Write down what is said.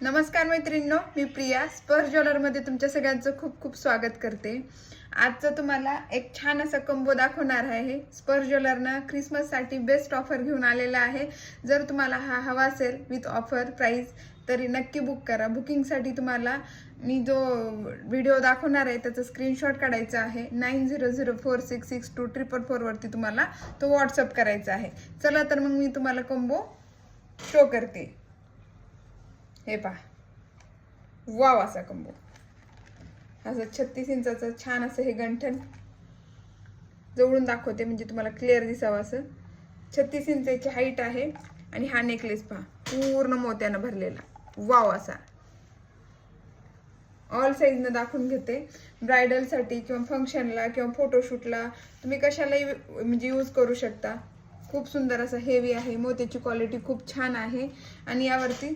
नमस्कार मैत्रिणींनो, मी प्रिया स्पर्श ज्वेलरमध्ये तुमच्या सगळ्यांचं खूप खूप स्वागत करते। आजचं तुम्हाला एक छान असा कंबो दाखवणार आहे। स्पर्श ज्वेलरनं ख्रिसमससाठी बेस्ट ऑफर घेऊन आलेला आहे। जर तुम्हाला हा हवा असेल विथ ऑफर प्राइस तरी नक्की बुक करा। बुकिंगसाठी तुम्हाला मी जो व्हिडिओ दाखवणार आहे त्याचा स्क्रीनशॉट काढायचा आहे। 9004662444 वरती तुम्हाला तो व्हॉट्सअप करायचा आहे। चला तर मग मी तुम्हाला कंबो शो करते। हे पहा, वाव असा कंबो, असं 36 इंचाचं छान असं हे गंठन जवळून दाखवते म्हणजे तुम्हाला क्लिअर दिसावं असं। 36 इंचाची हाईट आहे आणि हा नेकलेस पहा पूर्ण मोत्यानं भरलेला, वाव असा। ऑल साइज न दाखवून घेते। ब्रायडलसाठी किंवा फंक्शनला किंवा फोटोशूटला तुम्ही कशालाही म्हणजे यूज करू शकता। खूप सुंदर असं हेवी आहे, मोत्याची क्वालिटी खूप छान आहे आणि यावरती